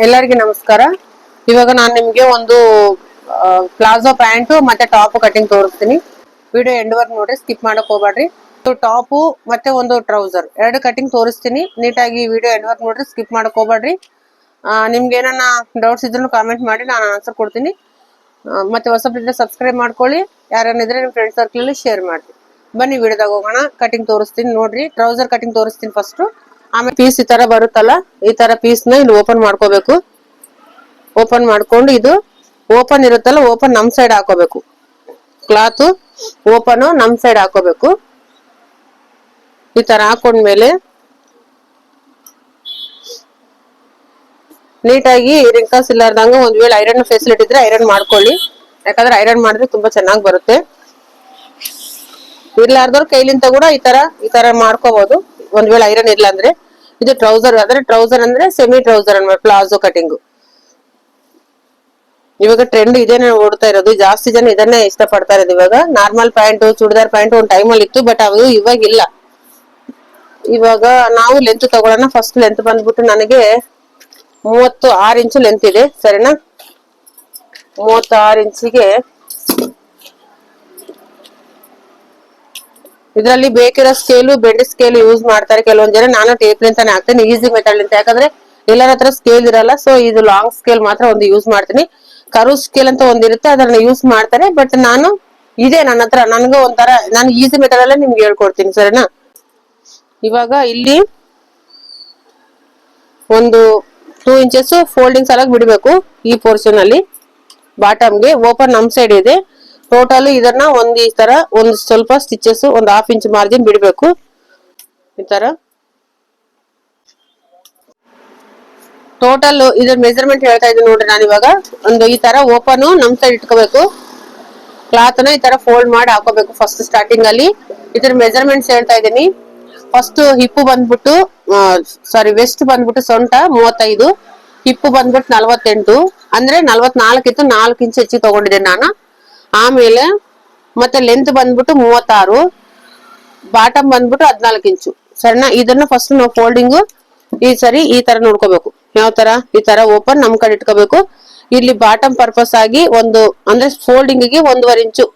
ಎಲ್ಲರಿಗೂ ನಮಸ್ಕಾರ. ಇವಾಗ ನಾನು ನಿಮ್ಗೆ ಒಂದು ಪ್ಲಾಜೋ ಪ್ಯಾಂಟ್ ಮತ್ತೆ ಟಾಪ್ ಕಟಿಂಗ್ ತೋರಿಸ್ತೀನಿ. ವಿಡಿಯೋ ಎಂಡ್ ವರ್ಗು ನೋಡಿ, ಸ್ಕಿಪ್ ಮಾಡಕ್ ಹೋಗ್ಬೇಡ್ರಿ. ಟಾಪ್ ಮತ್ತೆ ಒಂದು ಟ್ರೌಸರ್ ಎರಡು ಕಟಿಂಗ್ ತೋರಿಸ್ತೀನಿ. ನೀಟಾಗಿ ವಿಡಿಯೋ ಎಂಡ್ ವರ್ಗು ನೋಡ್ರಿ, ಸ್ಕಿಪ್ ಮಾಡಕ್ ಹೋಗ್ಬೇಡ್ರಿ. ನಿಮ್ಗೆ ಏನಾನ ಡೌಟ್ಸ್ ಇದ್ರೂ ಕಾಮೆಂಟ್ ಮಾಡಿ, ನಾನು ಆನ್ಸರ್ ಕೊಡ್ತೀನಿ. ಮತ್ತೆ ಹೊಸಬ್ರಿಂದ ಸಬ್ಸ್ಕ್ರೈಬ್ ಮಾಡ್ಕೊಳ್ಳಿ. ಯಾರನ್ನಿದ್ರೆ ನಿಮ್ ಫ್ರೆಂಡ್ ಸರ್ಕಲ್ ಅಲ್ಲಿ ಶೇರ್ ಮಾಡಿ. ಬನ್ನಿ ವಿಡಿಯೋದಾಗ ಹೋಗೋಣ. ಕಟಿಂಗ್ ತೋರಿಸ್ತೀನಿ ನೋಡ್ರಿ. ಟ್ರೌಸರ್ ಕಟಿಂಗ್ ತೋರಿಸ್ತೀನಿ ಫಸ್ಟ್. ಆಮೇಲೆ ಪೀಸ್ ಈ ತರ ಬರುತ್ತಲ್ಲ, ಈ ತರ ಪೀಸ್ ನ ಇಲ್ಲಿ ಓಪನ್ ಮಾಡ್ಕೋಬೇಕು. ಓಪನ್ ಮಾಡ್ಕೊಂಡು ಇದು ಓಪನ್ ಇರುತ್ತಲ್ಲ, ಓಪನ್ ನಮ್ ಸೈಡ್ ಹಾಕೋಬೇಕು. ಕ್ಲಾತ್ ಓಪನ್ ನಮ್ ಸೈಡ್ ಹಾಕೋಬೇಕು. ಈ ತರ ಹಾಕೊಂಡ್ಮೇಲೆ ನೀಟಾಗಿ ರಿಂಕಲ್ಸ್ ಇಲ್ಲಾರ್ದಂಗ ಒಂದ್ ವೇಳೆ ಐರನ್ ಫೆಸಿಲಿಟಿ ಇದ್ರೆ ಐರನ್ ಮಾಡ್ಕೊಳ್ಳಿ. ಯಾಕಂದ್ರೆ ಐರನ್ ಮಾಡಿದ್ರೆ ತುಂಬಾ ಚೆನ್ನಾಗಿ ಬರುತ್ತೆ. ಇರ್ಲಾರ್ದವ್ರು ಕೈಲಿಂದ ಕೂಡ ಈ ತರ ಮಾಡ್ಕೋಬಹುದು, ಒಂದ್ ವೇಳೆ ಐರನ್ ಇಲ್ಲ ಅಂದ್ರೆ. ಇದು ಟ್ರೌಸರ್ ಆದ್ರೆ, ಟ್ರೌಸರ್ ಅಂದ್ರೆ ಸೆಮಿ ಟ್ರೌಸರ್ ಅನ್ಬೋದು, ಪ್ಲಾಜೋ ಕಟಿಂಗ್. ಇವಾಗ ಟ್ರೆಂಡ್ ಇದೇನೆ ಓಡ್ತಾ ಇರೋದು, ಜಾಸ್ತಿ ಜನ ಇದನ್ನೇ ಇಷ್ಟ ಪಡ್ತಾ ಇರೋದು. ಇವಾಗ ನಾರ್ಮಲ್ ಪ್ಯಾಂಟ್, ಚೂಡಿದಾರ್ ಪ್ಯಾಂಟ್ ಒಂದ್ ಟೈಮಲ್ಲಿ ಇತ್ತು, ಬಟ್ ಅದು ಇವಾಗ ಇಲ್ಲ. ಇವಾಗ ನಾವು ಲೆಂತ್ ತಗೊಳ್ಳೋಣ. ಫಸ್ಟ್ ಲೆಂತ್ ಬಂದ್ಬಿಟ್ಟು ನನಗೆ 36 ಇಂಚು ಲೆಂತ್ ಇದೆ, ಸರಿನಾ? 36 ಇಂಚಿಗೆ ಇದರಲ್ಲಿ ಬೇಕಿರೋ ಸ್ಕೇಲು, ಬೆಂಡ್ ಸ್ಕೇಲ್ ಯೂಸ್ ಮಾಡ್ತಾರೆ ಕೆಲವೊಂದ್ ಜನ. ನಾನು ಟೇಪ್ ಅಂತಾನೆ ಹಾಕ್ತೀನಿ, ಈಸಿ ಮೆಥಡ್ ಅಂತ. ಯಾಕಂದ್ರೆ ಎಲ್ಲರ ಹತ್ರ ಸ್ಕೇಲ್ ಇರಲ್ಲ, ಸೊ ಇದು ಲಾಂಗ್ ಸ್ಕೇಲ್ ಮಾತ್ರ ಒಂದು ಯೂಸ್ ಮಾಡ್ತೀನಿ. ಕರು ಸ್ಕೇಲ್ ಅಂತ ಒಂದಿರುತ್ತೆ, ಅದನ್ನ ಯೂಸ್ ಮಾಡ್ತಾರೆ. ಬಟ್ ನಾನು ಇದೆ ನನ್ನ ಹತ್ರ, ನನ್ಗೂ ಒಂಥರ, ನಾನು ಈಸಿ ಮೆಥಡ್ ಅಲ್ಲೇ ನಿಮ್ಗೆ ಹೇಳ್ಕೊಡ್ತೀನಿ, ಸರಿನಾ? ಇವಾಗ ಇಲ್ಲಿ ಒಂದು 2 ಇಂಚಸ್ ಫೋಲ್ಡಿಂಗ್ ಸಲಾಗಿ ಬಿಡಬೇಕು. ಈ ಪೋರ್ಷನ್ ಅಲ್ಲಿ ಬಾಟಮ್ಗೆ ಓಪನ್ ನಮ್ ಸೈಡ್ ಇದೆ. ಟೋಟಲ್ ಇದನ್ನ ಈ ತರ ಒಂದು ಸ್ವಲ್ಪ ಸ್ಟಿಚಸ್, ಒಂದು 1/2 ಇಂಚ್ ಮಾರ್ಜಿನ್ ಬಿಡಬೇಕು. ಈ ತರ ಟೋಟಲ್ ಇದ್ರ ಮೆಜರ್ಮೆಂಟ್ ಹೇಳ್ತಾ ಇದ್ದೀನಿ ನೋಡ್ರಿ. ನಾನು ಇವಾಗ ಒಂದು ಈ ತರ ಓಪನ್ ನಮ್ ಸೈಡ್ ಇಟ್ಕೋಬೇಕು. ಕ್ಲಾತ್ ನ ಈ ತರ ಫೋಲ್ಡ್ ಮಾಡಿ ಹಾಕೋಬೇಕು. ಫಸ್ಟ್ ಸ್ಟಾರ್ಟಿಂಗ್ ಅಲ್ಲಿ ಇದ್ರ ಮೆಜರ್ಮೆಂಟ್ಸ್ ಹೇಳ್ತಾ ಇದ್ದೀನಿ. ಫಸ್ಟ್ ಹಿಪ್ ಬಂದ್ಬಿಟ್ಟು ವೆಸ್ಟ್ ಬಂದ್ಬಿಟ್ಟು ಸೊಂಟ 35, ಹಿಪ್ ಬಂದ್ಬಿಟ್ಟು 48, ಅಂದ್ರೆ 44 ಇತ್ತು, 4 ಇಂಚ್ ಹೆಚ್ಚಿಗೆ ತಗೊಂಡಿದ್ದೇನೆ ನಾನು. ಆಮೇಲೆ ಮತ್ತೆ ಲೆಂತ್ ಬಂದ್ಬಿಟ್ಟು 36, ಬಾಟಮ್ ಬಂದ್ಬಿಟ್ಟು 14 ಇಂಚು, ಸರಿನಾ? ಇದನ್ನ ಫಸ್ಟ್ ನಾವು ಫೋಲ್ಡಿಂಗ್ ಈ ತರ ನೋಡ್ಕೋಬೇಕು. ಯಾವ ತರ? ಈ ತರ ಓಪನ್ ನಮ್ ಕಡೆ ಇಟ್ಕೋಬೇಕು. ಇಲ್ಲಿ ಬಾಟಮ್ ಪರ್ಪಸ್ ಆಗಿ ಅಂದ್ರೆ ಫೋಲ್ಡಿಂಗ್ ಗೆ 1.5 ಇಂಚು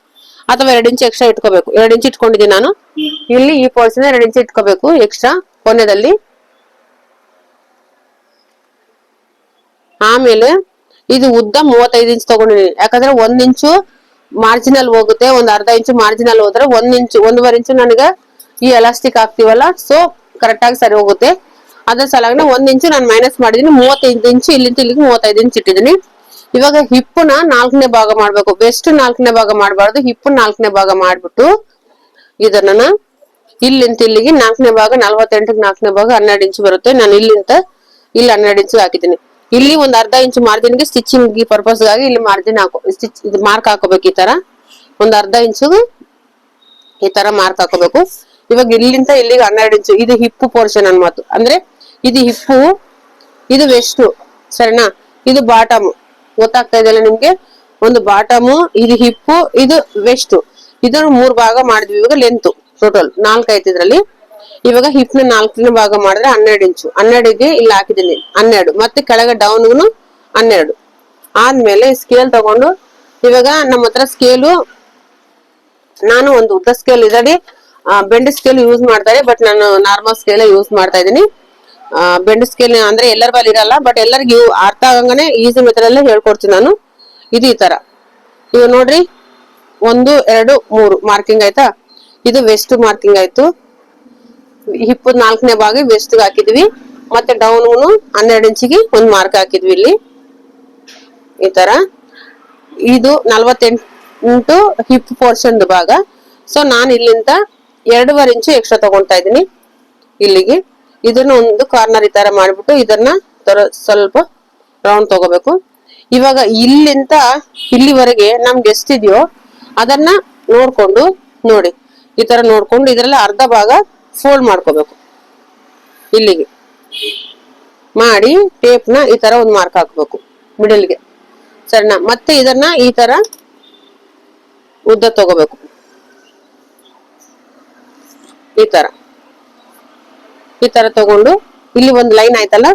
ಅಥವಾ 2 ಇಂಚು ಎಕ್ಸ್ಟ್ರಾ ಇಟ್ಕೋಬೇಕು. 2 ಇಂಚ್ ಇಟ್ಕೊಂಡಿದ್ದೀನಿ ನಾನು. ಇಲ್ಲಿ ಈ ಪೋರ್ಷನ್ 2 ಇಂಚ್ ಇಟ್ಕೋಬೇಕು ಎಕ್ಸ್ಟ್ರಾ ಕೊನೆಯಲ್ಲಿ. ಆಮೇಲೆ ಇದು ಉದ್ದ 35 ಇಂಚ್ ತಗೊಂಡಿದ್ದೀನಿ. ಯಾಕಂದ್ರೆ 1 ಇಂಚು ಮಾರ್ಜಿನಲ್ ಹೋಗುತ್ತೆ, ಒಂದ್ ಅರ್ಧ ಇಂಚು ಮಾರ್ಜಿನಲ್ ಹೋದ್ರೆ 1 ಇಂಚು 1.5 ಇಂಚು ನನಗೆ ಈ ಎಲಾಸ್ಟಿಕ್ ಹಾಕ್ತಿವಲ್ಲ, ಸೊ ಕರೆಕ್ಟ್ ಆಗಿ ಸರಿ ಹೋಗುತ್ತೆ. ಅದ್ರ ಸಲಾಗಿ 1 ಇಂಚು ನಾನು ಮೈನಸ್ ಮಾಡಿದೀನಿ. 35 ಇಂಚು ಇಲ್ಲಿಂದ ಇಲ್ಲಿಗೆ 35 ಇಂಚ್ ಇಟ್ಟಿದ್ದೀನಿ. ಇವಾಗ ಹಿಪ್ ನ 4ನೇ ಭಾಗ ಮಾಡ್ಬೇಕು. ವೆಸ್ಟ್ 4ನೇ ಭಾಗ ಮಾಡಬಾರ್ದು, ಹಿಪ್ 4ನೇ ಭಾಗ ಮಾಡ್ಬಿಟ್ಟು ಇದನ್ನ ಇಲ್ಲಿಂದ ಇಲ್ಲಿಗೆ 4ನೇ ಭಾಗ 48ಗೆ 4ನೇ ಭಾಗ 12 ಇಂಚು ಬರುತ್ತೆ. ನಾನು ಇಲ್ಲಿಂದ ಇಲ್ಲಿ 12 ಇಂಚು ಹಾಕಿದ್ದೀನಿ. ಇಲ್ಲಿ ಒಂದ್ ಅರ್ಧ ಇಂಚು ಮಾರ್ಜಿನ್ಗೆ ಸ್ಟಿಚಿಂಗ್ ಪರ್ಪಸ್ ಗಾಗಿ ಇಲ್ಲಿ ಮಾರ್ಜಿನ್ ಇದು ಮಾರ್ಕ್ ಹಾಕೋಬೇಕು. ಈ ತರ ಒಂದ್ ಅರ್ಧ ಇಂಚು ಈ ತರ ಮಾರ್ಕ್ ಹಾಕೋಬೇಕು. ಇವಾಗ ಇಲ್ಲಿಂದ ಇಲ್ಲಿಗೆ 12 ಇಂಚು, ಇದು ಹಿಪ್ ಪೋರ್ಷನ್ ಅನ್ಮಾತು. ಅಂದ್ರೆ ಇದು ಹಿಪ್ಪು, ಇದು ವೆಸ್ಟ್, ಸರಿನಾ? ಇದು ಬಾಟಮ್. ಗೊತ್ತಾಗ್ತಾ ಇದೆಯಲ್ಲ ನಿಮ್ಗೆ? ಒಂದು ಬಾಟಮ್, ಇದು ಹಿಪ್ಪು, ಇದು ವೆಸ್ಟ್. ಇದನ್ನು 3 ಭಾಗ ಮಾಡಿದ್ವಿ. ಇವಾಗ ಲೆಂತ್ ಟೋಟಲ್ 4 ಆಯ್ತು ಇದ್ರಲ್ಲಿ. ಇವಾಗ ಹಿಪ್ ನ 4ನೇ ಭಾಗ ಮಾಡಿದ್ರೆ 12 ಇಂಚು. 12ಗೆ ಇಲ್ಲಿ ಹಾಕಿದ್ದೀನಿ 12, ಮತ್ತೆ ಕೆಳಗೆ ಡೌನ್ 12. ಆದ್ಮೇಲೆ ಸ್ಕೇಲ್ ತಗೊಂಡು, ಇವಾಗ ನಮ್ಮ ಹತ್ರ ಸ್ಕೇಲು, ನಾನು ಒಂದು ಉದ್ದ ಸ್ಕೇಲ್ ಇದರಲ್ಲಿ ಬೆಂಡ್ ಸ್ಕೇಲ್ ಯೂಸ್ ಮಾಡ್ತಾರೆ, ಬಟ್ ನಾನು ನಾರ್ಮಲ್ ಸ್ಕೇಲ್ ಯೂಸ್ ಮಾಡ್ತಾ ಇದ್ದೀನಿ. ಬೆಂಡ್ ಸ್ಕೇಲ್ ಅಂದ್ರೆ ಎಲ್ಲರ ಬಳಿ ಇರಲ್ಲ, ಬಟ್ ಎಲ್ಲರಿಗೂ ಅರ್ಥ ಆಗಂಗಾನೆ ಈಸಿ ಮೆಥಡ್ ಅಲ್ಲೇ ಹೇಳ್ಕೊಡ್ತೀನಿ ನಾನು. ಇದು ಈ ತರ. ಇವಾಗ ನೋಡ್ರಿ, 1 2 3 ಮಾರ್ಕಿಂಗ್ ಆಯ್ತಾ? ಇದು ವೆಸ್ಟ್ ಮಾರ್ಕಿಂಗ್ ಆಯ್ತು. ಹಿಪ್ 4ನೇ ಭಾಗ ವೆಸ್ಟ್ ಹಾಕಿದ್ವಿ, ಮತ್ತೆ ಡೌನ್ 12 ಇಂಚಿಗೆ ಒಂದು ಮಾರ್ಕ್ ಹಾಕಿದ್ವಿ ಇಲ್ಲಿ. ಈ ತರ ಇದು 48 ಹಿಪ್ ಪೋರ್ಷನ್ ಭಾಗ. ಸೊ ನಾನು ಇಲ್ಲಿಂದ 2.5 ಇಂಚು ಎಕ್ಸ್ಟ್ರಾ ತಗೊಳ್ತಾ ಇದ್ದೀನಿ ಇಲ್ಲಿಗೆ. ಇದನ್ನ ಒಂದು ಕಾರ್ನರ್ ಈ ತರ ಮಾಡ್ಬಿಟ್ಟು ಇದನ್ನ ಸ್ವಲ್ಪ ರೌಂಡ್ ತಗೋಬೇಕು. ಇವಾಗ ಇಲ್ಲಿಂದ ಇಲ್ಲಿವರೆಗೆ ನಮ್ಗೆ ಎಷ್ಟಿದೆಯೋ ಅದನ್ನ ನೋಡ್ಕೊಂಡು, ನೋಡಿ ಈ ತರ ನೋಡ್ಕೊಂಡು ಇದ್ರಲ್ಲಿ ಅರ್ಧ ಭಾಗ ಫೋಲ್ಡ್ ಮಾಡ್ಕೋಬೇಕು. ಇಲ್ಲಿಗೆ ಮಾಡಿ ಟೇಪ್ ನ ಈ ತರ ಒಂದು ಮಾರ್ಕ್ ಹಾಕ್ಬೇಕು ಮಿಡಲ್ಗೆ, ಸರಿನಾ? ಮತ್ತೆ ಇದನ್ನ ಈ ತರ ಉದ್ದ ತಗೋಬೇಕು. ಈ ತರ ತಗೊಂಡು ಇಲ್ಲಿ ಒಂದು ಲೈನ್ ಆಯ್ತಲ್ಲ,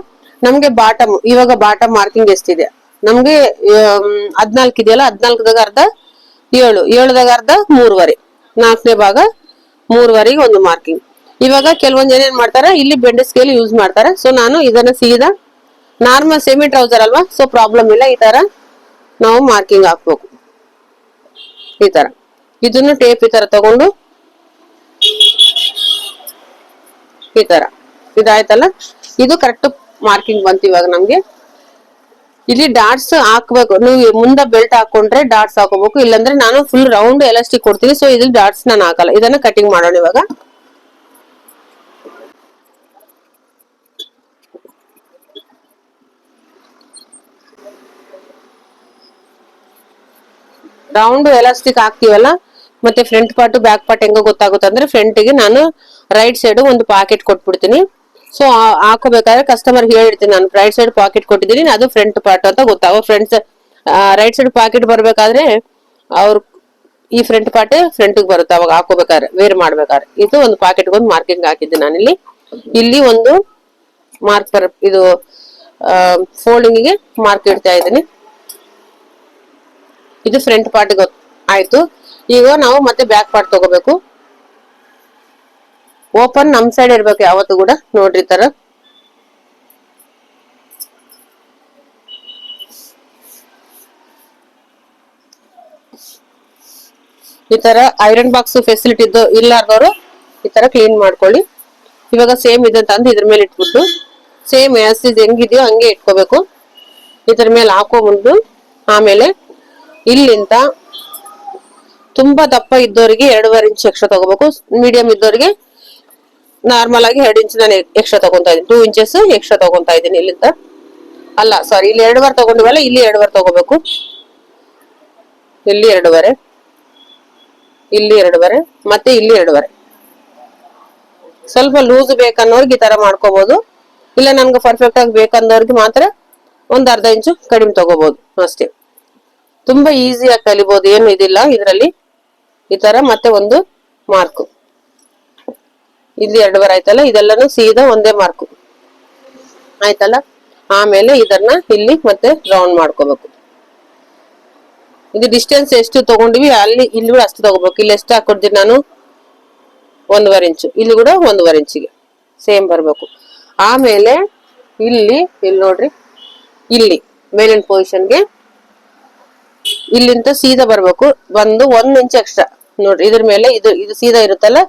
ನಮ್ಗೆ ಬಾಟಮ್ ಇವಾಗ ಬಾಟಮ್ ಮಾರ್ಕಿಂಗ್ ಎಷ್ಟಿದೆ ನಮ್ಗೆ 14 ಇದೆಯಲ್ಲ 14ದಾಗ ಅರ್ಧ 7 7ದಾಗ ಅರ್ಧ 3.5 4ನೇ ಭಾಗ 3.5ಗೆ ಒಂದು ಮಾರ್ಕಿಂಗ್. ಇವಾಗ ಕೆಲವೊಂದ್ ಜನ ಏನ್ ಮಾಡ್ತಾರೆ ಇಲ್ಲಿ ಬೆಂಡ್ ಸ್ಕೇಲ್ ಯೂಸ್ ಮಾಡ್ತಾರೆ. ಸೊ ನಾನು ಇದನ್ನ ಸೀದಾ ನಾರ್ಮಲ್ ಸೆಮಿ ಟ್ರೌಸರ್ ಅಲ್ವಾ, ಸೊ ಪ್ರಾಬ್ಲಮ್ ಇಲ್ಲ. ಈ ತರ ನಾವು ಮಾರ್ಕಿಂಗ್ ಹಾಕ್ಬೇಕು. ಈ ತರ ಇದನ್ನು ಟೇಪ್ ಈ ತರ ತಗೊಂಡು ಈ ತರ ಇದಾಯ್ತಲ್ಲ, ಇದು ಕರೆಕ್ಟ್ ಮಾರ್ಕಿಂಗ್ ಬಂತು. ಇವಾಗ ನಮ್ಗೆ ಇಲ್ಲಿ ಡಾಟ್ಸ್ ಹಾಕ್ಬೇಕು. ನೀವು ಮುಂದೆ ಬೆಲ್ಟ್ ಹಾಕೊಂಡ್ರೆ ಡಾಟ್ಸ್ ಹಾಕೋಬೇಕು, ಇಲ್ಲಾಂದ್ರೆ ನಾನು ಫುಲ್ ರೌಂಡ್ ಎಲಾಸ್ಟಿಕ್ ಕೊಡ್ತೀನಿ. ಸೊ ಇದ್ರಲ್ಲಿ ಡಾಟ್ಸ್ ನಾನು ಹಾಕಲ್ಲ. ಇದನ್ನ ಕಟಿಂಗ್ ಮಾಡೋಣ ಇವಾಗ. ರೌಂಡ್ ಎಲಾಸ್ಟಿಕ್ ಹಾಕ್ತಿವಲ್ಲ, ಮತ್ತೆ ಫ್ರಂಟ್ ಪಾರ್ಟ್ ಬ್ಯಾಕ್ ಪಾರ್ಟ್ ಹೆಂಗ ಗೊತ್ತಾಗುತ್ತೆ ಅಂದ್ರೆ, ಫ್ರಂಟ್ ಗೆ ನಾನು ರೈಟ್ ಸೈಡ್ ಒಂದು ಪಾಕೆಟ್ ಕೊಟ್ಬಿಡ್ತೀನಿ. ಸೊ ಹಾಕೋಬೇಕಾದ್ರೆ ಕಸ್ಟಮರ್ ಹೇಳಿರ್ತೀನಿ ನಾನು ರೈಟ್ ಸೈಡ್ ಪಾಕೆಟ್ ಕೊಟ್ಟಿದ್ದೀನಿ, ಅದು ಫ್ರಂಟ್ ಪಾರ್ಟ್ ಅಂತ ಗೊತ್ತಾಗೋ. ಫ್ರಂಟ್ ರೈಟ್ ಸೈಡ್ ಪಾಕೆಟ್ ಬರ್ಬೇಕಾದ್ರೆ ಅವ್ರು ಈ ಫ್ರಂಟ್ ಪಾರ್ಟ್ ಫ್ರಂಟ್ ಬರುತ್ತೆ ಅವಾಗ ಹಾಕೋಬೇಕಾದ್ರೆ, ವೇರ್ ಮಾಡ್ಬೇಕಾದ್ರೆ. ಇದು ಒಂದು ಪಾಕೆಟ್ ಒಂದು ಮಾರ್ಕಿಂಗ್ ಹಾಕಿದ್ದೆ ನಾನಿಲ್ಲಿ. ಇಲ್ಲಿ ಒಂದು ಮಾರ್ಕ್ ಇದು ಫೋಲ್ಡಿಂಗ್ ಗೆ ಮಾರ್ಕ್ ಇಡ್ತಾ ಇದ್ದೀನಿ. ಇದು ಫ್ರಂಟ್ ಪಾರ್ಟ್ ಆಯ್ತು. ಈಗ ನಾವು ಮತ್ತೆ ಬ್ಯಾಕ್ ಪಾರ್ಟ್ ತಗೋಬೇಕು. ಓಪನ್ ನಮ್ ಸೈಡ್ ಇರ್ಬೇಕು ಯಾವತ್ತು ಕೂಡ, ನೋಡ್ರಿ ತರ. ಈ ತರ ಐರನ್ ಬಾಕ್ಸ್ ಫೆಸಿಲಿಟಿ ಇಲ್ಲಾರ್ದವರು ಈ ತರ ಕ್ಲೀನ್ ಮಾಡ್ಕೊಳ್ಳಿ. ಇವಾಗ ಸೇಮ್ ಇದೆ ತಂದು ಇದ್ರ ಮೇಲೆ ಇಟ್ಬಿಟ್ಟು ಸೇಮ್ ಎಸ್ ಹೆಂಗಿದೆಯೋ ಹಂಗೆ ಇಟ್ಕೋಬೇಕು. ಇದ್ರ ಮೇಲೆ ಹಾಕೊಂಡ್ಬಂದು ಆಮೇಲೆ ಇಲ್ಲಿಂದ ತುಂಬಾ ದಪ್ಪ ಇದ್ದವರಿಗೆ 2.5 ಇಂಚ್ ಎಕ್ಸ್ಟ್ರಾ ತಗೋಬೇಕು. ಮೀಡಿಯಂ ಇದ್ದವರಿಗೆ ನಾರ್ಮಲ್ ಆಗಿ 2 ಇಂಚ್ ನಾನು ಎಕ್ಸ್ಟ್ರಾ ತಗೊಂತಾ ಇದ್ದೀನಿ. 2 ಇಂಚಸ್ ಎಕ್ಸ್ಟ್ರಾ ತಗೊಂತಾ ಇದ್ದೀನಿ ಇಲ್ಲಿಂದ. ಅಲ್ಲ ಸಾರಿ, ಇಲ್ಲಿ 2.5 ತಗೊಂಡಿವಲ್ಲ, ಇಲ್ಲಿ 2.5 ತಗೋಬೇಕು. ಇಲ್ಲಿ 2.5, ಇಲ್ಲಿ 2.5, ಮತ್ತೆ ಇಲ್ಲಿ 2.5. ಸ್ವಲ್ಪ ಲೂಸ್ ಬೇಕನ್ನೋರ್ಗೆ ಈ ತರ ಮಾಡ್ಕೋಬಹುದು. ಇಲ್ಲ ನನ್ಗೆ ಪರ್ಫೆಕ್ಟ್ ಆಗಿ ಬೇಕಂದವ್ರಿಗೆ ಮಾತ್ರ ಒಂದ್ ಅರ್ಧ ಇಂಚು ಕಡಿಮೆ ತಗೋಬಹುದು ಅಷ್ಟೇ. ತುಂಬಾ ಈಸಿಯಾಗಿ ಕಲಿಬಹುದು, ಏನು ಇದಿಲ್ಲ ಇದರಲ್ಲಿ. ಈ ತರ ಮತ್ತೆ ಒಂದು ಮಾರ್ಕ್ ಇಲ್ಲಿ 2.5 ಆಯ್ತಲ್ಲ, ಇದೆಲ್ಲಾನು ಸೀದಾ ಒಂದೇ ಮಾರ್ಕ್ ಆಯ್ತಲ್ಲ. ಆಮೇಲೆ ಇದನ್ನ ಇಲ್ಲಿ ಮತ್ತೆ ರೌಂಡ್ ಮಾಡ್ಕೋಬೇಕು. ಇದು ಡಿಸ್ಟೆನ್ಸ್ ಎಷ್ಟು ತಗೊಂಡ್ವಿ ಅಲ್ಲಿ ಇಲ್ಲಿ ಕೂಡ ಅಷ್ಟು ತಗೋಬೇಕು. ಇಲ್ಲಿ ಎಷ್ಟು ಹಾಕೊಡ್ತೀನಿ ನಾನು 1.5 ಇಂಚು, ಇಲ್ಲಿ ಕೂಡ 1.5 ಇಂಚಿಗೆ ಸೇಮ್ ಬರ್ಬೇಕು. ಆಮೇಲೆ ಇಲ್ಲಿ ನೋಡ್ರಿ, ಇಲ್ಲಿ ಮೇಲಿನ ಪೊಸಿಷನ್ಗೆ ಇಲ್ಲಿಂದ ಸೀದಾ ಬರ್ಬೇಕು. 1 ಇಂಚ್ ಎಕ್ಸ್ಟ್ರಾ ನೋಡ್ರಿ. ಇದ್ರ ಮೇಲೆ ಇದು ಸೀದಾ ಇರುತ್ತಲ್ಲ,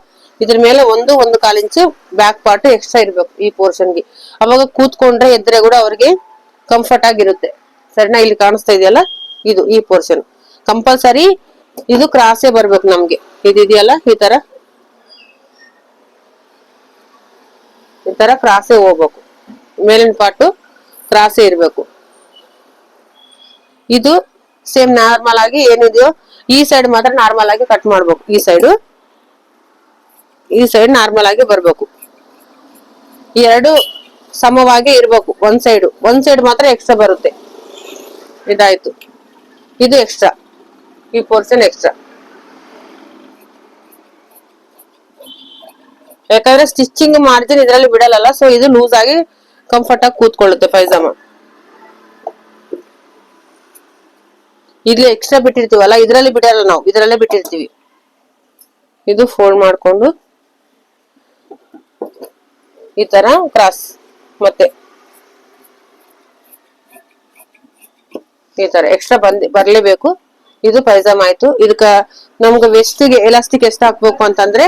ಇದ್ರ ಮೇಲೆ 1.25 ಇಂಚು ಬ್ಯಾಕ್ ಪಾರ್ಟ್ ಎಕ್ಸ್ಟ್ರಾ ಇರ್ಬೇಕು ಈ ಪೋರ್ಷನ್ಗೆ. ಅವಾಗ ಕೂತ್ಕೊಂಡ್ರೆ ಎದ್ರೆ ಕೂಡ ಅವ್ರಿಗೆ ಕಂಫರ್ಟ್ ಆಗಿರುತ್ತೆ. ಸರಿನಾ? ಇಲ್ಲಿ ಕಾಣಿಸ್ತಾ ಇದೆಯಲ್ಲ, ಇದು ಈ ಪೋರ್ಷನ್ ಕಂಪಲ್ಸರಿ ಇದು ಕ್ರಾಸೇ ಬರ್ಬೇಕು ನಮ್ಗೆ. ಇದೆಯಲ್ಲ ಈ ತರ ಕ್ರಾಸೇ ಹೋಗ್ಬೇಕು. ಮೇಲಿನ ಪಾರ್ಟ್ ಕ್ರಾಸೇ ಇರ್ಬೇಕು. ಇದು ಸೇಮ್ ನಾರ್ಮಲ್ ಆಗಿ ಏನಿದೆಯೋ ಈ ಸೈಡ್ ಮಾತ್ರ ನಾರ್ಮಲ್ ಆಗಿ ಕಟ್ ಮಾಡ್ಬೇಕು. ಈ ಸೈಡ್ ನಾರ್ಮಲ್ ಆಗಿ ಬರ್ಬೇಕು. ಈ ಎರಡು ಸಮವಾಗಿ ಇರ್ಬೇಕು. ಒಂದ್ ಸೈಡ್ ಮಾತ್ರ ಎಕ್ಸ್ಟ್ರಾ ಬರುತ್ತೆ. ಇದಾಯ್ತು, ಇದು ಎಕ್ಸ್ಟ್ರಾ, ಈ ಪೋರ್ಷನ್ ಎಕ್ಸ್ಟ್ರಾ. ಯಾಕಂದ್ರೆ ಸ್ಟಿಚಿಂಗ್ ಮಾರ್ಜಿನ್ ಇದರಲ್ಲಿ ಬಿಡಲ್ಲ, ಸೊ ಇದು ಲೂಸ್ ಆಗಿ ಕಂಫರ್ಟ್ ಆಗಿ ಕೂತ್ಕೊಳ್ಳುತ್ತೆ ಪೈಜಾಮ. ಇಲ್ಲಿ ಎಕ್ಸ್ಟ್ರಾ ಬಿಟ್ಟಿರ್ತೀವಲ್ಲ, ಇದರಲ್ಲಿ ಬಿಡಲ್ಲ, ನಾವು ಇದರಲ್ಲೇ ಬಿಟ್ಟಿರ್ತೀವಿ. ಇದು ಫೋಲ್ಡ್ ಮಾಡ್ಕೊಂಡು ಈ ತರ ಕ್ರಾಸ್, ಮತ್ತೆ ಈ ತರ ಎಕ್ಸ್ಟ್ರಾ ಬರ್ಲೇಬೇಕು. ಇದು ಪೈಜಾಮ ಆಯ್ತು. ಇದಕ್ಕ ನಮ್ಗೆ ವೆಸ್ಟ್ ಗೆ ಎಲಾಸ್ಟಿಕ್ ಎಷ್ಟು ಹಾಕ್ಬೇಕು ಅಂತಂದ್ರೆ,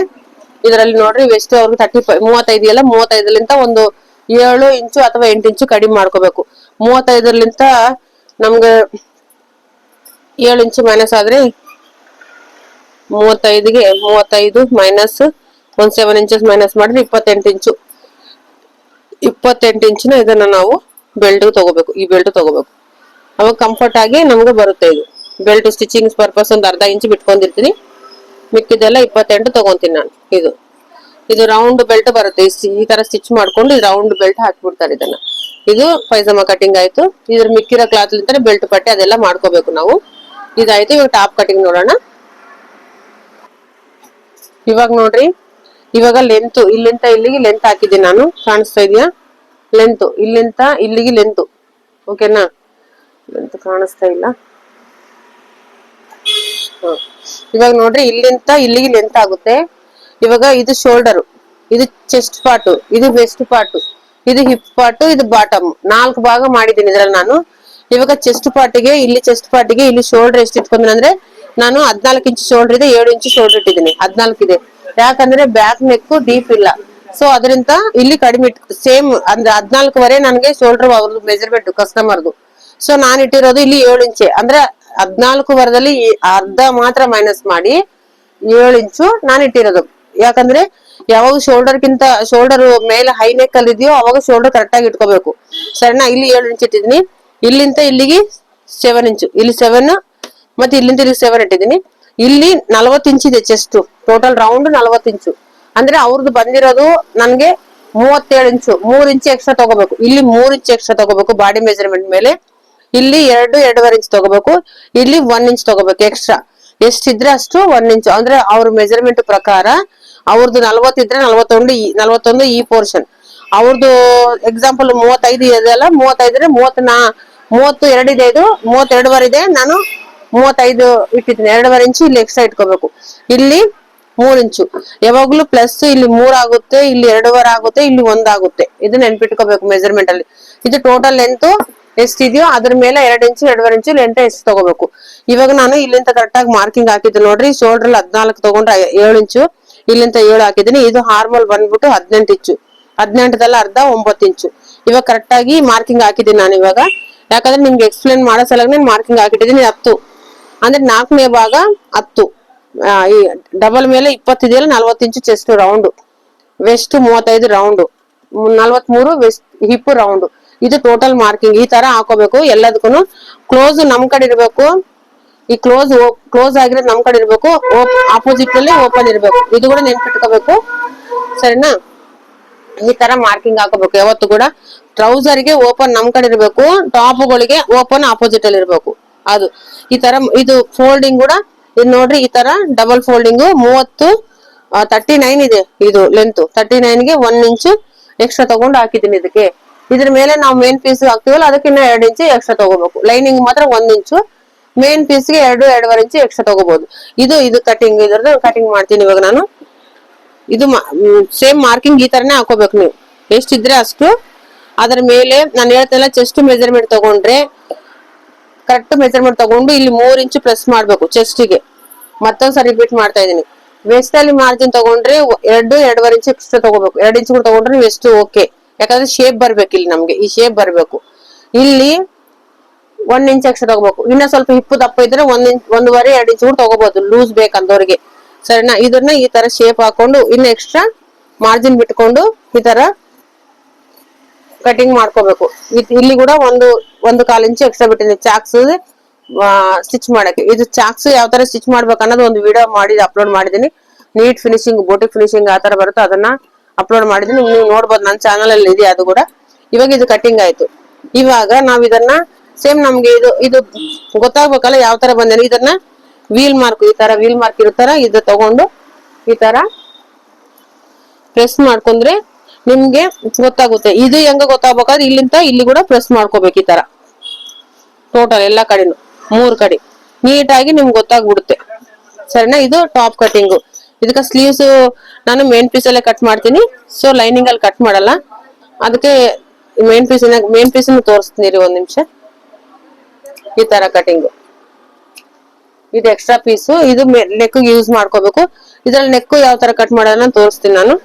ಇದರಲ್ಲಿ ನೋಡ್ರಿ ವೆಸ್ಟ್ ಅವ್ರಿಗೆ 35 ಎಲ್ಲ 35ಲಿಂತ ಒಂದು 7 ಇಂಚು ಅಥವಾ 8 ಇಂಚು ಕಡಿಮೆ ಮಾಡ್ಕೋಬೇಕು. 35ಲಿಂತ ನಮ್ಗೆ 7 ಇಂಚು ಮೈನಸ್ ಆದ್ರೆ 35 ಮೈನಸ್ ಒಂದ್ 7 ಇಂಚಸ್ ಮೈನಸ್ ಮಾಡಿದ್ರೆ 28 ಇಂಚು. 28 ಇಂಚಿನ ಇದನ್ನ ನಾವು ಬೆಲ್ಟ್ ತಗೋಬೇಕು. ಈ ಬೆಲ್ಟ್ ತಗೋಬೇಕು, ಅವಾಗ ಕಂಫರ್ಟ್ ಆಗಿ ನಮ್ಗೆ ಬರುತ್ತೆ. ಇದು ಬೆಲ್ಟ್ ಸ್ಟಿಚಿಂಗ್ ಪರ್ಪಸ್ ಒಂದು ಅರ್ಧ ಇಂಚು ಬಿಟ್ಕೊಂಡಿರ್ತೀನಿ, ಮಿಕ್ಕಿದೆಲ್ಲ 28 ತಗೊಂತೀನಿ ನಾನು. ಇದು ರೌಂಡ್ ಬೆಲ್ಟ್ ಬರುತ್ತೆ. ಈ ತರ ಸ್ಟಿಚ್ ಮಾಡ್ಕೊಂಡು ರೌಂಡ್ ಬೆಲ್ಟ್ ಹಾಕ್ಬಿಡ್ತಾರೆ ಇದನ್ನ. ಇದು ಪೈಜಾಮ ಕಟಿಂಗ್ ಆಯ್ತು. ಇದ್ರ ಮಿಕ್ಕಿರೋ ಕ್ಲಾತ್ ಲಿಂದ ಬೆಲ್ಟ್ ಪಟ್ಟೆ ಅದೆಲ್ಲ ಮಾಡ್ಕೋಬೇಕು ನಾವು. ಇದಾಯ್ತು. ಇವಾಗ ಟಾಪ್ ಕಟಿಂಗ್ ನೋಡೋಣ. ಇವಾಗ ನೋಡ್ರಿ, ಇವಾಗ ಲೆಂತ್ ಇಲ್ಲಿಂದ ಇಲ್ಲಿಗೆ ಲೆಂತ್ ಹಾಕಿದ್ದೀನಿ ನಾನು, ಕಾಣಿಸ್ತಾ ಇದೆಯಾ? ಲೆಂತ್ ಇಲ್ಲಿಂದ ಇಲ್ಲಿಗೆ ಲೆಂತ್. ಓಕೆನಾ? ಲೆಂತ್ ಕಾಣಿಸ್ತಾ ಇಲ್ಲ. ಇವಾಗ ನೋಡ್ರಿ ಇಲ್ಲಿಂದ ಇಲ್ಲಿಗೆ ಲೆಂತ್ ಆಗುತ್ತೆ. ಇವಾಗ ಇದು ಶೋಲ್ಡರ್, ಇದು ಚೆಸ್ಟ್ ಪಾರ್ಟ್, ಇದು ವೆಸ್ಟ್ ಪಾರ್ಟ್, ಇದು ಹಿಪ್ ಪಾರ್ಟ್, ಇದು ಬಾಟಮ್, 4 ಭಾಗ ಮಾಡಿದ್ದೀನಿ ಇದ್ರಲ್ಲಿ ನಾನು. ಇವಾಗ ಚೆಸ್ಟ್ ಪಾರ್ಟಿಗೆ ಇಲ್ಲಿ ಶೋಲ್ಡರ್ ಎಷ್ಟು ಇಟ್ಕೊಂಡ್ರೆ ಅಂದ್ರೆ ನಾನು 14 ಇಂಚ್ ಶೋಲ್ಡರ್ ಇದೆ, 7 ಇಂಚ್ ಶೋಲ್ಡರ್ ಇಟ್ಟಿದ್ದೀನಿ. 14 ಇದೆ ಯಾಕಂದ್ರೆ ಬ್ಯಾಕ್ ನೆಕ್ ಡೀಪ್ ಇಲ್ಲ, ಸೊ ಅದರಿಂದ ಇಲ್ಲಿ ಕಡಿಮೆ ಸೇಮ್ ಅಂದ್ರೆ 14ವರೆ ನನಗೆ ಶೋಲ್ಡರ್ ಅವ್ರದ್ದು ಮೆಜರ್ಮೆಂಟ್ ಕಸ್ಟಮರ್ದು. ಸೊ ನಾನು ಇಟ್ಟಿರೋದು ಇಲ್ಲಿ 7 ಇಂಚೆ ಅಂದ್ರೆ 14 ವರದಲ್ಲಿ ಅರ್ಧ ಮಾತ್ರ ಮೈನಸ್ ಮಾಡಿ 7 ಇಂಚು ನಾನು ಇಟ್ಟಿರೋದು. ಯಾಕಂದ್ರೆ ಯಾವಾಗ ಶೋಲ್ಡರ್ ಮೇಲೆ ಹೈ ನೆಕ್ ಅಲ್ಲಿ ಇದೆಯೋ ಅವಾಗ ಶೋಲ್ಡರ್ ಕರೆಕ್ಟ್ ಆಗಿ ಇಟ್ಕೋಬೇಕು. ಸರಿನಾ? ಇಲ್ಲಿ 7 ಇಂಚ್ ಇಟ್ಟಿದ್ದೀನಿ. ಇಲ್ಲಿಂದ ಇಲ್ಲಿಗೆ 7 ಇಂಚು, ಇಲ್ಲಿ 7 ಮತ್ತೆ ಇಲ್ಲಿಂದ ಇಲ್ಲಿ 7 ಇಟ್ಟಿದ್ದೀನಿ. ಇಲ್ಲಿ 40 ಇಂಚ್ ಇದೆ ಚೆಸ್ಟ್, ಟೋಟಲ್ ರೌಂಡ್ 40 ಇಂಚು. ಅಂದ್ರೆ ಅವ್ರದ್ದು ಬಂದಿರೋದು ನನ್ಗೆ 37 ಇಂಚು, 3 ಇಂಚ್ ಎಕ್ಸ್ಟ್ರಾ ತಗೋಬೇಕು. ಇಲ್ಲಿ 3 ಇಂಚ್ ಎಕ್ಸ್ಟ್ರಾ ತಗೋಬೇಕು ಬಾಡಿ ಮೆಜರ್ಮೆಂಟ್ ಮೇಲೆ. ಇಲ್ಲಿ 2.5 ಇಂಚ್ ತಗೋಬೇಕು. ಇಲ್ಲಿ 1 ಇಂಚ್ ತಗೋಬೇಕು ಎಕ್ಸ್ಟ್ರಾ. ಎಷ್ಟಿದ್ರೆ ಅಷ್ಟು 1 ಇಂಚ್ ಅಂದ್ರೆ ಅವ್ರ ಮೆಜರ್ಮೆಂಟ್ ಪ್ರಕಾರ ಅವ್ರದ್ದು 40 ಇದ್ರೆ 41 ಈ ಪೋರ್ಷನ್. ಅವ್ರದ್ದು ಎಕ್ಸಾಂಪಲ್ 35 ಇದೆಯಲ್ಲ, 35 32 ಇದೆ, ಇದು 32ವರೆ ಇದೆ. ನಾನು 35 ಇಟ್ಟಿದ್ದೀನಿ. 2.5 ಇಂಚು ಇಲ್ಲಿ ಎಕ್ಸ್ಟ್ರಾ ಇಟ್ಕೋಬೇಕು. ಇಲ್ಲಿ 3 ಇಂಚು ಯಾವಾಗ್ಲೂ ಪ್ಲಸ್, ಇಲ್ಲಿ 3 ಆಗುತ್ತೆ, ಇಲ್ಲಿ 2.5 ಆಗುತ್ತೆ, ಇಲ್ಲಿ 1 ಆಗುತ್ತೆ. ಇದು ನೆನ್ಪಿಟ್ಕೋಬೇಕು ಮೆಜರ್ಮೆಂಟ್ ಅಲ್ಲಿ. ಇದು ಟೋಟಲ್ ಲೆಂತ್ ಎಷ್ಟಿದೆಯೋ ಅದ್ರ ಮೇಲೆ 2 ಇಂಚು 2.5 ಇಂಚು ಲೆಂತ್ ಎಷ್ಟು ತಗೋಬೇಕು. ಇವಾಗ ನಾನು ಇಲ್ಲಿಂದ ಕರೆಕ್ಟ್ ಆಗಿ ಮಾರ್ಕಿಂಗ್ ಹಾಕಿದ್ದು ನೋಡ್ರಿ. ಶೋಲ್ಡರ್ 14 ತಗೊಂಡ್ರೆ 7 ಇಂಚು, ಇಲ್ಲಿಂದ 7 ಹಾಕಿದ್ದೀನಿ. ಇದು ಹಾರ್ಮೋಲ್ ಬಂದ್ಬಿಟ್ಟು 18 ಇಂಚು, 18ದಲ್ಲ ಅರ್ಧ 9 ಇಂಚು. ಇವಾಗ ಕರೆಕ್ಟ್ ಆಗಿ ಮಾರ್ಕಿಂಗ್ ಹಾಕಿದ್ದೀನಿ ನಾನು ಇವಾಗ. ಯಾಕಂದ್ರೆ ನಿಮ್ಗೆ ಎಕ್ಸ್ಪ್ಲೇನ್ ಮಾಡೋ ಸಲ ನಾನು ಮಾರ್ಕಿಂಗ್ ಹಾಕಿಟ್ಟಿದ್ದೀನಿ 10 ಅಂದ್ರೆ 4ನೇ ಭಾಗ 10. ಈ ಡಬಲ್ ಮೇಲೆ 20 ಇದೆಯಲ್ಲ, 40 ಇಂಚು chest round, waist 35 round, 43 waist hip round. ಇದು ಟೋಟಲ್ ಮಾರ್ಕಿಂಗ್ ಈ ತರ ಹಾಕೋಬೇಕು ಎಲ್ಲದಕ್ಕೂ. ಕ್ಲೋಸ್ ನಮ್ ಕಡೆ ಇರ್ಬೇಕು, ಈ ಕ್ಲೋಸ್ ಆಗಿರೋದು ನಮ್ ಕಡೆ ಇರ್ಬೇಕು, ಆಪೋಸಿಟ್ ಅಲ್ಲಿ ಓಪನ್ ಇರ್ಬೇಕು. ಇದು ಕೂಡ ನೆನ್ಪಿಟ್ಕೋಬೇಕು. ಸರಿನಾ? ಈ ತರ ಮಾರ್ಕಿಂಗ್ ಹಾಕೋಬೇಕು ಯಾವತ್ತು ಕೂಡ. ಟ್ರೌಸರ್ ಗೆ ಓಪನ್ ನಮ್ ಕಡೆ ಇರ್ಬೇಕು, ಟಾಪ್ಗಳಿಗೆ ಓಪನ್ ಆಪೋಸಿಟ್ ಅಲ್ಲಿ ಇರ್ಬೇಕು. ಅದು ಈ ತರ. ಇದು ಫೋಲ್ಡಿಂಗ್ ಕೂಡ ಇದು ನೋಡ್ರಿ, ಈ ತರ ಡಬಲ್ ಫೋಲ್ಡಿಂಗ್ 39 ಇದೆ ಇದು ಲೆಂತ್. 39ಗೆ 1 ಇಂಚು ಎಕ್ಸ್ಟ್ರಾ ತಗೊಂಡು ಹಾಕಿದ್ದೀನಿ ಇದಕ್ಕೆ. ಇದ್ರ ಮೇಲೆ ನಾವು ಮೇನ್ ಪೀಸ್ ಹಾಕ್ತಿವಲ್ಲ ಅದಕ್ಕಿನ್ನ 2 ಇಂಚು ಎಕ್ಸ್ಟ್ರಾ ತಗೋಬೇಕು. ಲೈನಿಂಗ್ ಮಾತ್ರ 1 ಇಂಚು, ಮೇನ್ ಪೀಸ್ಗೆ 2.5 ಇಂಚು ಎಕ್ಸ್ಟ್ರಾ ತಗೋಬಹುದು. ಇದು ಕಟಿಂಗ್, ಇದ್ರದ್ದು ಕಟಿಂಗ್ ಮಾಡ್ತೀನಿ ಇವಾಗ ನಾನು. ಇದು ಸೇಮ್ ಮಾರ್ಕಿಂಗ್ ಈ ತರನೇ ಹಾಕೋಬೇಕು ನೀವು, ಎಷ್ಟಿದ್ರೆ ಅಷ್ಟು. ಅದರ ಮೇಲೆ ನಾನು ಹೇಳ್ತೇನೆ ಚೆಸ್ಟ್ ಮೆಜರ್ಮೆಂಟ್ ತಗೊಂಡ್ರೆ ಕರೆಕ್ಟ್ ಮೆಜರ್ಮೆಂಟ್ ತಗೊಂಡು ಇಲ್ಲಿ 3 ಇಂಚು ಪ್ರೆಸ್ ಮಾಡ್ಬೇಕು ಚೆಸ್ಟಿಗೆ. ಮತ್ತೊಂದ್ಸರಿ ರಿಪೀಟ್ ಮಾಡ್ತಾ ಇದೀನಿ. ವೆಸ್ಟ್ ಅಲ್ಲಿ ಮಾರ್ಜಿನ್ ತಗೊಂಡ್ರೆ 2.5 ಇಂಚು ಎಕ್ಸ್ಟ್ರಾ ತಗೋಬೇಕು. 2 ಇಂಚು ಕೂಡ ತಗೊಂಡ್ರೆ ವೆಸ್ಟ್ ಓಕೆ. ಯಾಕಂದ್ರೆ ಶೇಪ್ ಬರ್ಬೇಕು, ಇಲ್ಲಿ ನಮ್ಗೆ ಈ ಶೇಪ್ ಬರ್ಬೇಕು. ಇಲ್ಲಿ 1 ಇಂಚ್ ಎಕ್ಸ್ಟ್ರಾ ತಗೋಬೇಕು. ಇನ್ನ ಸ್ವಲ್ಪ ಹಿಪ್ಪು ದಪ್ಪ ಇದ್ರೆ 1.5 2 ಇಂಚು ಕೂಡ ತಗೋಬಹುದು, ಲೂಸ್ ಬೇಕಂದವ್ರಿಗೆ. ಸರಿನಾ? ಇದನ್ನ ಈ ತರ ಶೇಪ್ ಹಾಕೊಂಡು ಇನ್ನು ಎಕ್ಸ್ಟ್ರಾ ಮಾರ್ಜಿನ್ ಬಿಟ್ಕೊಂಡು ಈ ತರ ಕಟಿಂಗ್ ಮಾಡ್ಕೋಬೇಕು. ಇಲ್ಲಿ ಕೂಡ 1.25 ಇಂಚು ಎಕ್ಸ್ಟ್ರಾ ಬಿಟ್ಟಿದ್ದೀನಿ ಚಾಕ್ಸ್ ಸ್ಟಿಚ್ ಮಾಡಕ್ಕೆ. ಇದು ಚಾಕ್ಸ್ ಯಾವ ತರ ಸ್ಟಿಚ್ ಮಾಡ್ಬೇಕು ಅನ್ನೋದು ಒಂದು ವಿಡಿಯೋ ಮಾಡಿ ಅಪ್ಲೋಡ್ ಮಾಡಿದೀನಿ. ನೀಟ್ ಫಿನಿಶಿಂಗ್, ಬೋಟಿಕ್ ಫಿನಿಶಿಂಗ್ ಆ ತರ ಬರುತ್ತೆ, ಅದನ್ನ ಅಪ್ಲೋಡ್ ಮಾಡಿದೀನಿ, ನೀವು ನೋಡ್ಬೋದು, ನನ್ನ ಚಾನಲ್ ಅಲ್ಲಿ ಇದೆ ಅದು ಕೂಡ. ಇವಾಗ ಇದು ಕಟಿಂಗ್ ಆಯ್ತು. ಇವಾಗ ನಾವ್ ಇದನ್ನ ಸೇಮ್ ನಮ್ಗೆ ಇದು ಗೊತ್ತಾಗ್ಬೇಕಲ್ಲ ಯಾವ ತರ ಬಂದೇನೆ. ಇದನ್ನ ವೀಲ್ ಮಾರ್ಕ್, ಈ ತರ ವೀಲ್ ಮಾರ್ಕ್ ಇರುತ್ತಾರ, ಇದು ತಗೊಂಡು ಈ ತರ ಪ್ರೆಸ್ ಮಾಡ್ಕೊಂಡ್ರೆ ನಿಮ್ಗೆ ಗೊತ್ತಾಗುತ್ತೆ. ಇದು ಹೆಂಗ ಗೊತ್ತಾಗ್ಬೇಕಾದ್ರೆ ಇಲ್ಲಿಂದ ಇಲ್ಲಿ ಕೂಡ ಪ್ರೆಸ್ ಮಾಡ್ಕೋಬೇಕು ಈ ತರ ಟೋಟಲ್ ಎಲ್ಲಾ ಕಡೆನು 3 ಕಡೆ ನೀಟಾಗಿ ನಿಮ್ಗೆ ಗೊತ್ತಾಗ್ಬಿಡುತ್ತೆ. ಸರಿನಾ? ಇದು ಟಾಪ್ ಕಟಿಂಗು. ಇದಕ್ಕೆ ಸ್ಲೀವ್ಸ್ ನಾನು ಮೇನ್ ಪೀಸ್ ಅಲ್ಲೇ ಕಟ್ ಮಾಡ್ತೀನಿ, ಸೊ ಲೈನಿಂಗ್ ಅಲ್ಲಿ ಕಟ್ ಮಾಡಲ್ಲ. ಅದಕ್ಕೆ ಮೇನ್ ಪೀಸ್ ತೋರಿಸ್ತೀನಿ ರೀ, 1 ನಿಮಿಷ. ಈ ತರ ಕಟಿಂಗ್, ಇದು ಎಕ್ಸ್ಟ್ರಾ ಪೀಸು, ಇದು ನೆಕ್ ಯೂಸ್ ಮಾಡ್ಕೋಬೇಕು. ಇದ್ರಲ್ಲಿ ನೆಕ್ ಯಾವ ತರ ಕಟ್ ಮಾಡೋದನ್ನ ತೋರಿಸ್ತೀನಿ ನಾನು.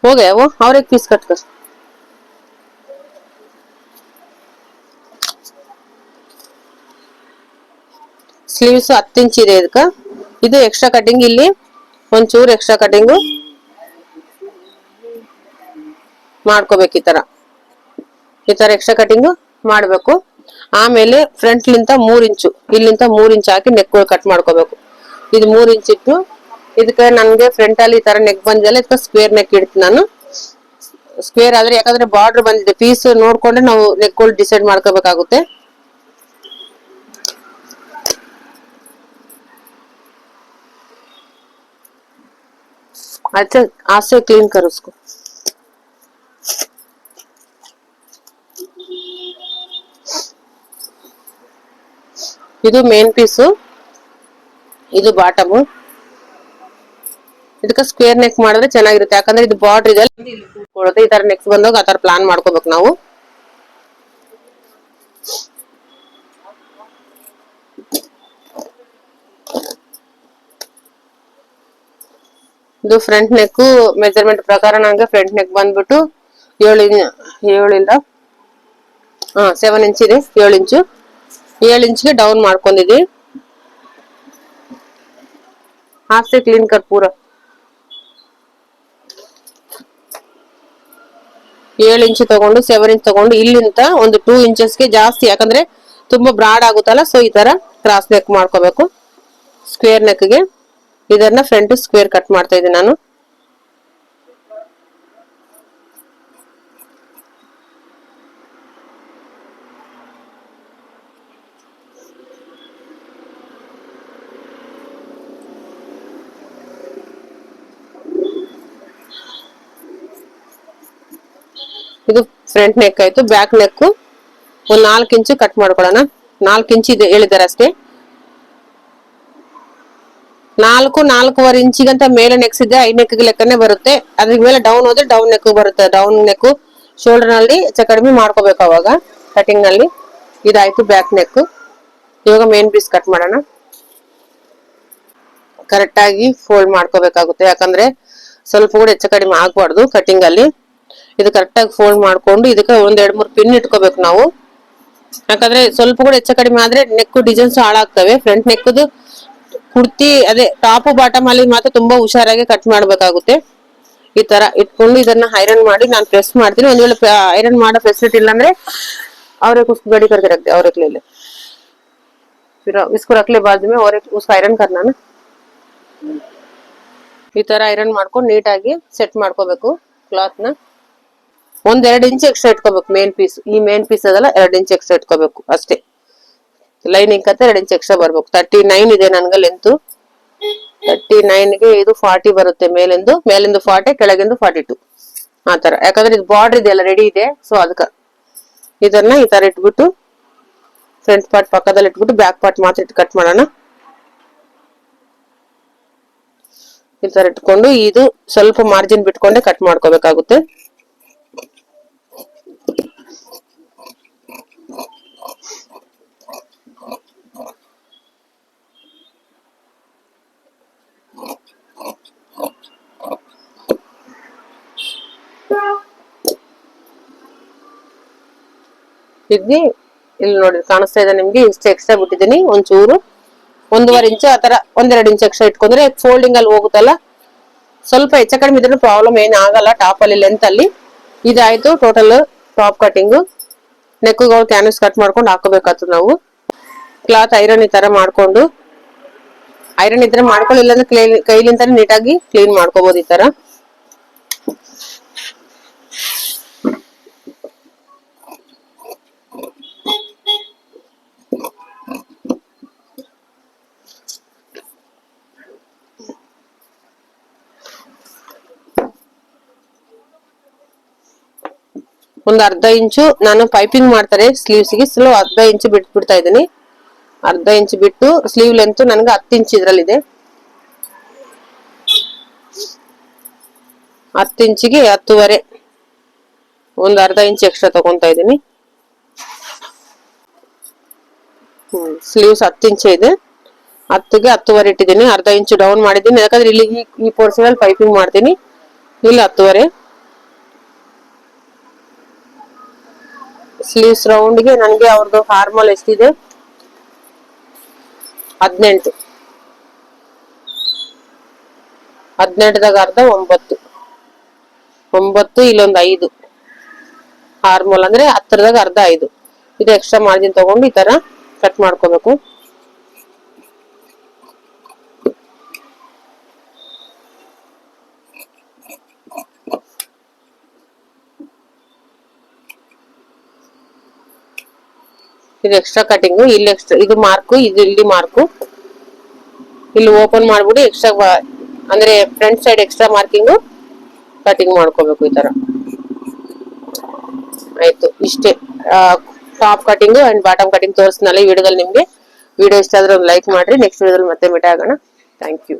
ಹೋಗೆ ಅವ್ರಿಗೆ ಪೀಸ್ ಕಟ್ಕ. ಸ್ಲೀವ್ಸ್ 10 ಇಂಚ್ ಇದೆ ಇದಕ್ಕ. ಇದು ಎಕ್ಸ್ಟ್ರಾ ಕಟಿಂಗ್, ಇಲ್ಲಿ ಒಂಚೂರು ಎಕ್ಸ್ಟ್ರಾ ಕಟಿಂಗು ಮಾಡ್ಕೋಬೇಕು. ಈ ತರ ಎಕ್ಸ್ಟ್ರಾ ಕಟಿಂಗ್ ಮಾಡ್ಬೇಕು. ಆಮೇಲೆ ಫ್ರಂಟ್ ಲಿಂತ 3 ಇಂಚು, ಇಲ್ಲಿಂದ 3 ಇಂಚ್ ಹಾಕಿ ನೆಕ್ ಕಟ್ ಮಾಡ್ಕೋಬೇಕು. ಇದು 3 ಇಂಚ್ ಇಟ್ಟು ಇದಕ್ಕೆ ನನ್ಗೆ ಫ್ರಂಟ್ ಅಲ್ಲಿ ಈ ತರ ನೆಕ್ ಬಂದಿಲ್ಲ, ಇದಕ್ಕೆ ಸ್ಕ್ವೇರ್ ನೆಕ್ ಇಡ್ತೀನಿ ನಾನು. ಸ್ಕ್ವೇರ್ ಆದ್ರೆ ಯಾಕಂದ್ರೆ ಬಾರ್ಡರ್ ಬಂದಿದೆ, ಪೀಸ್ ನೋಡ್ಕೊಂಡ್ರೆ ನಾವು ನೆಕ್ ಡಿಸೈಡ್ ಮಾಡ್ಕೋಬೇಕಾಗುತ್ತೆ. अच्छा आज से क्लीन कर उसको। ಇದು ಮೇನ್ ಪೀಸು, ಇದು ಬಾಟಮು. ಇದಕ್ಕೆ ಸ್ಕ್ವೇರ್ ನೆಕ್ ಮಾಡಿದ್ರೆ ಚೆನ್ನಾಗಿರುತ್ತೆ, ಯಾಕಂದ್ರೆ ಇದು ಬಾರ್ಡರ್ ಇದೆ. ಈ ತರ ನೆಕ್ಸ್ಟ್ ಬಂದಾಗ ಆ ತರ ಪ್ಲಾನ್ ಮಾಡ್ಕೋಬೇಕು ನಾವು. ಇದು ಫ್ರಂಟ್ ನೆಕ್ ಮೆಜರ್ಮೆಂಟ್ ಪ್ರಕಾರ ನಂಗೆ ಫ್ರಂಟ್ ನೆಕ್ ಬಂದ್ಬಿಟ್ಟು 7 ಇಲ್ಲ 7 ಇಂಚ್ ಇದೆ. 7 ಇಂಚು 7 ಇಂಚ್ಗೆ ಡೌನ್ ಮಾಡ್ಕೊಂಡಿದ್ವಿ. हाथ से क्लीन कर पूरा। 7 ಇಂಚ್ ತಗೊಂಡು 7 ಇಂಚ್ ತಗೊಂಡು ಇಲ್ಲಿಂದ ಒಂದು 2 ಇಂಚಸ್ಗೆ ಜಾಸ್ತಿ, ಯಾಕಂದ್ರೆ ತುಂಬಾ ಬ್ರಾಡ್ ಆಗುತ್ತಲ್ಲ, ಸೊ ಈ ತರ ಕ್ರಾಸ್ ನೆಕ್ ಮಾಡ್ಕೋಬೇಕು. ಸ್ಕ್ವೇರ್ ನೆಕ್ಗೆ ಇದನ್ನ ಫ್ರಂಟ್ ಸ್ಕ್ವೇರ್ ಕಟ್ ಮಾಡ್ತಾ ಇದ್ದೀನಿ ನಾನು. ಇದು ಫ್ರಂಟ್ ನೆಕ್ ಆಯ್ತು. ಬ್ಯಾಕ್ ನೆಕ್ ಒಂದು 4 ಇಂಚು ಕಟ್ ಮಾಡ್ಕೊಳ್ಳೋಣ. 4 ಇಂಚ್ ಇದೆ ಹೇಳಿದಾರೆ ಅಷ್ಟೇ. 4.25 ಇಂಚಿಗಂತ ಮೇಲೆ ನೆಕ್ಸ್ ಇದೆ 5 ನೆಕ್ ಲೆಕ್ಕನೆ ಬರುತ್ತೆ. ಅದ್ರ ಮೇಲೆ ಡೌನ್ ಹೋದ್ರೆ ಡೌನ್ ನೆಕ್ ಬರುತ್ತೆ. ಡೌನ್ ನೆಕ್ ಶೋಲ್ಡರ್ ನಲ್ಲಿ ಹೆಚ್ಚು ಕಡಿಮೆ ಮಾಡ್ಕೋಬೇಕು ಅವಾಗ ಕಟಿಂಗ್ ನಲ್ಲಿ. ಇದಾಯ್ತು ಬ್ಯಾಕ್ ನೆಕ್. ಇವಾಗ ಮೇನ್ ಪೀಸ್ ಕಟ್ ಮಾಡೋಣ. ಕರೆಕ್ಟ್ ಆಗಿ ಫೋಲ್ಡ್ ಮಾಡ್ಕೋಬೇಕಾಗುತ್ತೆ, ಯಾಕಂದ್ರೆ ಸ್ವಲ್ಪ ಕೂಡ ಹೆಚ್ಚು ಕಡಿಮೆ ಆಗ್ಬಾರ್ದು ಕಟಿಂಗ್ ಅಲ್ಲಿ. ಇದು ಕರೆಕ್ಟ್ ಆಗಿ ಫೋಲ್ಡ್ ಮಾಡ್ಕೊಂಡು ಇದಕ್ಕೆ 1-2-3 ಪಿನ್ ಇಟ್ಕೋಬೇಕು ನಾವು, ಯಾಕಂದ್ರೆ ಸ್ವಲ್ಪ ಕೂಡ ಹೆಚ್ಚು ಕಡಿಮೆ ಆದ್ರೆ ನೆಕ್ ಡಿಸೈನ್ಸ್ ಹಾಳಾಗ್ತವೆ. ಫ್ರಂಟ್ ನೆಕ್ದು ಕುರ್ತಿ ಅದೇ ಟಾಪ್ ಬಾಟಮ್ ಅಲ್ಲಿ ಮಾತ್ರ ತುಂಬಾ ಹುಷಾರಾಗಿ ಕಟ್ ಮಾಡ್ಬೇಕಾಗುತ್ತೆ. ಈ ತರ ಇಟ್ಕೊಂಡು ಇದನ್ನ ಐರನ್ ಮಾಡಿ ನಾನು ಪ್ರೆಸ್ ಮಾಡ್ತೀನಿ. ಒಂದ್ ವೇಳೆ ಐರನ್ ಮಾಡೋ ಫೆಸಿಲಿಟಿ ಇಲ್ಲ ಅಂದ್ರೆ ಅವ್ರೆ कुछ गड़ी करके रख दे और एक ले ले, फिर इसको रख ले बाजू में और एक उसको आयरन करना ना. ಈ ತರ ಐರನ್ ಮಾಡ್ಕೊಂಡು ನೀಟಾಗಿ ಸೆಟ್ ಮಾಡ್ಕೋಬೇಕು ಕ್ಲಾತ್ ನ. 1-2 ಇಂಚ್ ಎಕ್ಸ್ಟ್ರಾ ಇಟ್ಕೋಬೇಕು ಮೇನ್ ಪೀಸ್. ಈ ಮೇನ್ ಪೀಸ್ ಅದಲ್ಲ 2 ಇಂಚ್ ಎಕ್ಸ್ಟ್ರಾ ಇಟ್ಕೋಬೇಕು ಅಷ್ಟೇ. ಲೈನಿಂಗ್ ಕತ್ತೆ 2 ಇಂಚ್ ಎಕ್ಸ್ಟ್ರಾ ಬರ್ಬೇಕು. 39 ಇದೆ ನನ್ಗೆ ಲೆಂತ್. 39ಗೆ ಇದು 40 ಬರುತ್ತೆ. ಮೇಲಿಂದು 40, ಕೆಳಗಿಂದು 42 ಆ ತರ. ಯಾಕಂದ್ರೆ ಇದು ಬಾರ್ಡರ್ ಇದೆಲ್ಲ ರೆಡಿ ಇದೆ, ಸೊ ಅದಕ್ಕೆ ಇದನ್ನ ಈ ತರ ಇಟ್ಬಿಟ್ಟು ಫ್ರಂಟ್ ಪಾರ್ಟ್ ಪಕ್ಕದಲ್ಲಿ ಇಟ್ಬಿಟ್ಟು ಬ್ಯಾಕ್ ಪಾರ್ಟ್ ಮಾತ್ರ ಇಟ್ಟು ಕಟ್ ಮಾಡೋಣ. ಈ ತರ ಇಟ್ಕೊಂಡು ಇದು ಸ್ವಲ್ಪ ಮಾರ್ಜಿನ್ ಬಿಟ್ಕೊಂಡೆ ಕಟ್ ಮಾಡ್ಕೋಬೇಕಾಗುತ್ತೆ. ಇಲ್ಲಿ ನೋಡಿ ಕಾಣಿಸ್ತಾ ಇದೆ ನಿಮ್ಗೆ, ಇಷ್ಟು ಎಕ್ಸ್ಟ್ರಾ ಬಿಟ್ಟಿದ್ದೀನಿ. ಒಂಚೂರು 1.5 ಇಂಚ್ ಆತರ 1-2 ಇಂಚ್ ಎಕ್ಸ್ಟ್ರಾ ಇಟ್ಕೊಂಡ್ರೆ ಫೋಲ್ಡಿಂಗ್ ಅಲ್ಲಿ ಹೋಗುತ್ತಲ್ಲ, ಸ್ವಲ್ಪ ಹೆಚ್ಚು ಕಡಿಮೆ ಇದ್ರೂ ಪ್ರಾಬ್ಲಮ್ ಏನ್ ಆಗಲ್ಲ ಟಾಪ್ ಅಲ್ಲಿ ಲೆಂತ್ ಅಲ್ಲಿ. ಇದಾಯ್ತು ಟೋಟಲ್ ಟಾಪ್ ಕಟಿಂಗ್. ನೆಕ್ಗಳು ಕ್ಯಾನ್ವಸ್ ಕಟ್ ಮಾಡ್ಕೊಂಡು ಹಾಕೋಬೇಕಾಗ್ತದೆ ನಾವು. ಕ್ಲಾತ್ ಐರನ್ ಈ ತರ ಮಾಡ್ಕೊಂಡು, ಐರನ್ ಇದ್ರೆ ಮಾಡ್ಕೊಳ್ಳಿಲ್ಲ ಅಂದ್ರೆ ಕೈಲಿಂದ ನೀಟಾಗಿ ಕ್ಲೀನ್ ಮಾಡ್ಕೋಬಹುದು ಈ ತರ. ಒಂದು 1/2 ಇಂಚು ನಾನು ಪೈಪಿಂಗ್ ಮಾಡ್ತಾರೆ ಸ್ಲೀವ್ಸ್ ಗೆ, ಸ್ಲೋ 1/2 ಇಂಚು ಬಿಡ್ತಾ ಇದ್ದೀನಿ. 1/2 ಇಂಚ್ ಬಿಟ್ಟು ಸ್ಲೀವ್ ಲೆಂತ್ ನನ್ಗೆ 10 ಇಂಚ್ ಇದ್ರಲ್ಲಿದೆ. 10 ಇಂಚಿಗೆ 10.5 ಒಂದು 1/2 ಇಂಚ್ ಎಕ್ಸ್ಟ್ರಾ ತಗೊಂತಾ ಇದ್ದೀನಿ. ಸ್ಲೀವ್ಸ್ 10 ಇಂಚ್ ಇದೆ, 10ಗೆ 10.5 ಇಟ್ಟಿದ್ದೀನಿ. 1/2 ಇಂಚು ಡೌನ್ ಮಾಡಿದ್ದೀನಿ, ಯಾಕಂದ್ರೆ ಇಲ್ಲಿ ಈ ಪೋರ್ಷನ್ ಅಲ್ಲಿ ಪೈಪಿಂಗ್ ಮಾಡ್ತೀನಿ. ಇಲ್ಲಿ 10.5. ಸ್ಲೀವ್ಸ್ ರೌಂಡ್ ಗೆ ನನಗೆ ಅವ್ರದ್ದು ಫಾರ್ಮಲ್ ಎಷ್ಟಿದೆ 18. 18ದಾಗ ಅರ್ಧ 9 ಇಲ್ಲೊಂದು 5 ಫಾರ್ಮಲ್ ಅಂದ್ರೆ 10ದಾಗ ಅರ್ಧ 5. ಇದು ಎಕ್ಸ್ಟ್ರಾ ಮಾರ್ಜಿನ್ ತಗೊಂಡು ಈ ತರ ಕಟ್ ಮಾಡ್ಕೋಬೇಕು. ಇದು ಎಕ್ಸ್ಟ್ರಾ ಕಟಿಂಗ್. ಇಲ್ಲಿ ಎಕ್ಸ್ಟ್ರಾ ಇದು ಮಾರ್ಕು, ಇದು ಇಲ್ಲಿ ಮಾರ್ಕು. ಇಲ್ಲಿ ಓಪನ್ ಮಾಡ್ಬಿಟ್ಟು ಎಕ್ಸ್ಟ್ರಾ ಅಂದ್ರೆ front side extra marking cutting ಮಾಡ್ಕೋಬೇಕು ಈ ತರ. ಆಯ್ತು ಇಷ್ಟೇ. Top cutting and bottom cutting ತೋರಿಸ್ನಲ್ಲ ಈ ವಿಡಿಯೋದಲ್ಲಿ ನಿಮ್ಗೆ. ವಿಡಿಯೋ ಇಷ್ಟ ಆದ್ರೆ ಒಂದು ಲೈಕ್ ಮಾಡ್ರಿ. ನೆಕ್ಸ್ಟ್ ವಿಡಿಯೋದಲ್ಲಿ ಮತ್ತೆ ಮೀಟ್ ಆಗೋಣ. Thank you.